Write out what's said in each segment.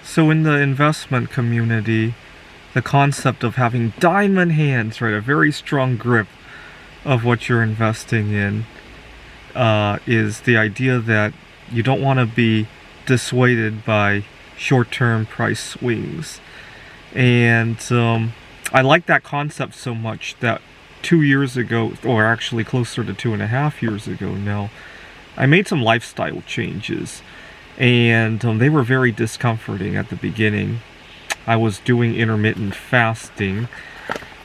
So in the investment community, the concept of having diamond hands, right, a very strong grip of what you're investing in, is the idea that you don't want to be dissuaded by short-term price swings. And I like that concept so much that 2 years ago, or actually closer to 2.5 years ago now, I made some lifestyle changes. And they were very discomforting at the beginning. I was doing intermittent fasting,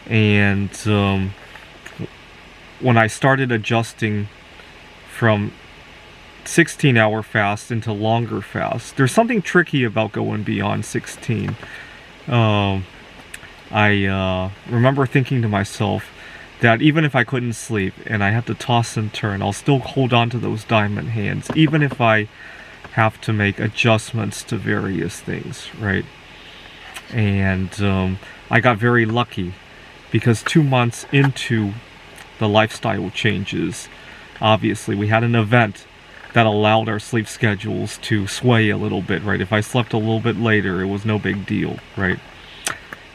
and when I started adjusting from 16-hour fast into longer fast, there's something tricky about going beyond 16. I remember thinking to myself that even if I couldn't sleep and I had to toss and turn, I'll still hold on to those diamond hands, even if I have to make adjustments to various things, right? And I got very lucky because 2 months into the lifestyle changes, obviously we had an event that allowed our sleep schedules to sway a little bit, right? If I slept a little bit later, it was no big deal, right?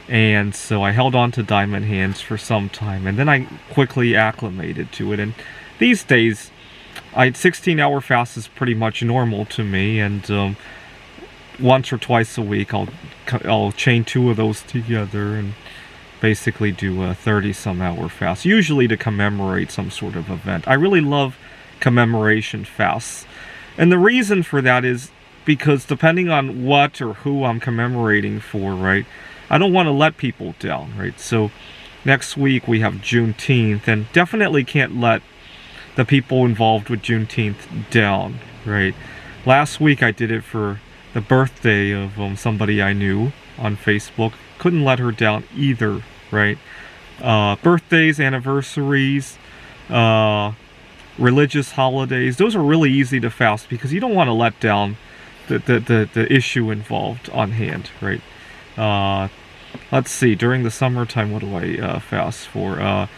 And so I held on to diamond hands for some time, and then I quickly acclimated to it. And these days, 16-hour fast is pretty much normal to me, and once or twice a week I'll chain 2 of those together and basically do a 30-some hour fast, usually to commemorate some sort of event. I really love commemoration fasts, and the reason for that is because depending on what or who I'm commemorating for, right, I don't want to let people down, right? So next week we have Juneteenth, and definitely can't let the people involved with Juneteenth down, right? Last week I did it for the birthday of somebody I knew on Facebook. Couldn't let her down either, right? Birthdays, anniversaries, religious holidays, those are really easy to fast because you don't want to let down the issue involved on hand, right? Let's see, during the summertime, what do I fast for?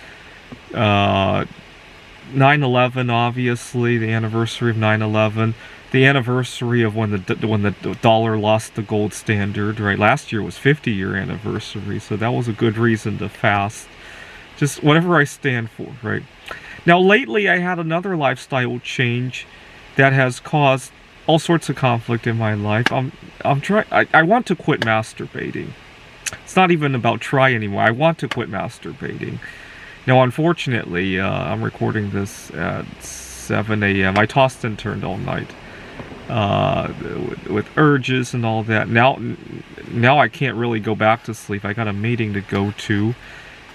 9/11, obviously, the anniversary of 9/11, the anniversary of when the dollar lost the gold standard, right? Last year was 50-year anniversary, so that was a good reason to fast. Just whatever I stand for, right? Now, lately, I had another lifestyle change that has caused all sorts of conflict in my life. I want to quit masturbating. It's not even about try anymore. I want to quit masturbating. Now, unfortunately, I'm recording this at 7 a.m. I tossed and turned all night with urges and all that. Now I can't really go back to sleep. I got a meeting to go to.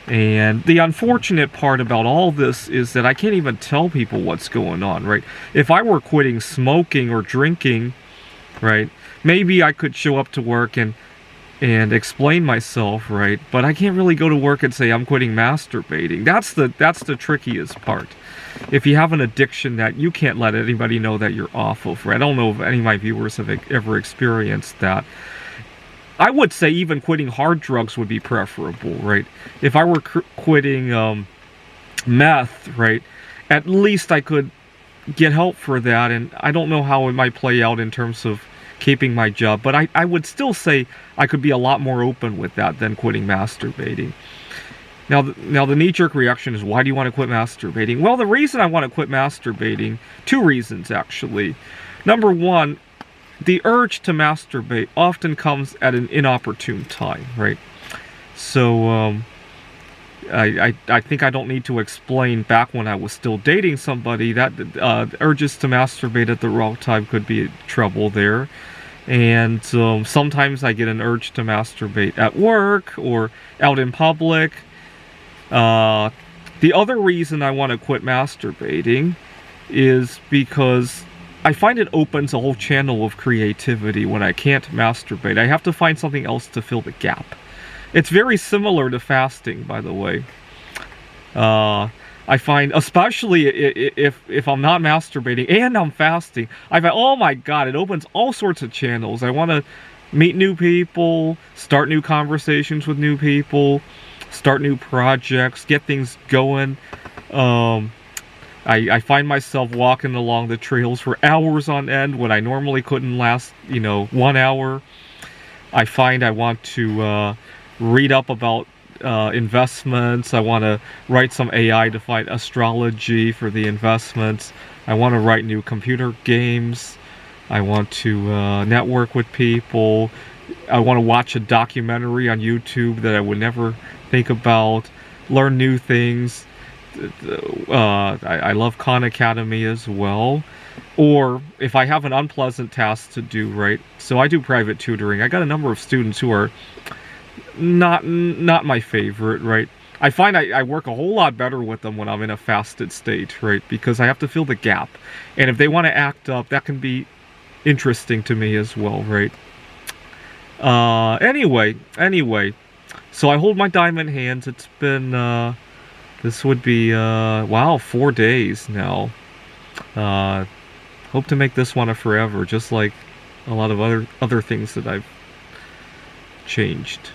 And the unfortunate part about all this is that I can't even tell people what's going on, right? If I were quitting smoking or drinking, right, maybe I could show up to work and explain myself, right? But I can't really go to work and say I'm quitting masturbating. That's the trickiest part. If you have an addiction that you can't let anybody know that you're off of, right? I don't know if any of my viewers have ever experienced that. I would say even quitting hard drugs would be preferable, right? If I were quitting meth, right, at least I could get help for that, and I don't know how it might play out in terms of keeping my job, but I would still say I could be a lot more open with that than quitting masturbating. Now the knee-jerk reaction is, why do you want to quit masturbating? Well, the reason I want to quit masturbating, 2 reasons actually. Number one, the urge to masturbate often comes at an inopportune time, right? So I think I don't need to explain back when I was still dating somebody that urges to masturbate at the wrong time could be trouble there. And sometimes I get an urge to masturbate at work or out in public. The other reason I want to quit masturbating is because I find it opens a whole channel of creativity when I can't masturbate. I have to find something else to fill the gap. It's very similar to fasting, by the way. I find, especially if I'm not masturbating and I'm fasting, I find, oh my god, it opens all sorts of channels. I want to meet new people, start new conversations with new people, start new projects, get things going. I find myself walking along the trails for hours on end when I normally couldn't last, 1 hour. I find I want to read up about investments. I want to write some AI-defined astrology for the investments. I want to write new computer games. I want to network with people. I want to watch a documentary on YouTube that I would never think about. Learn new things. I love Khan Academy as well. Or if I have an unpleasant task to do, right? So I do private tutoring. I got a number of students who are not my favorite, right? I find I work a whole lot better with them when I'm in a fasted state, right? Because I have to fill the gap. And if they want to act up, that can be interesting to me as well, right? Anyway. So I hold my diamond hands. It's been, this would be, wow, 4 days now. Hope to make this one a forever, just like a lot of other things that I've changed.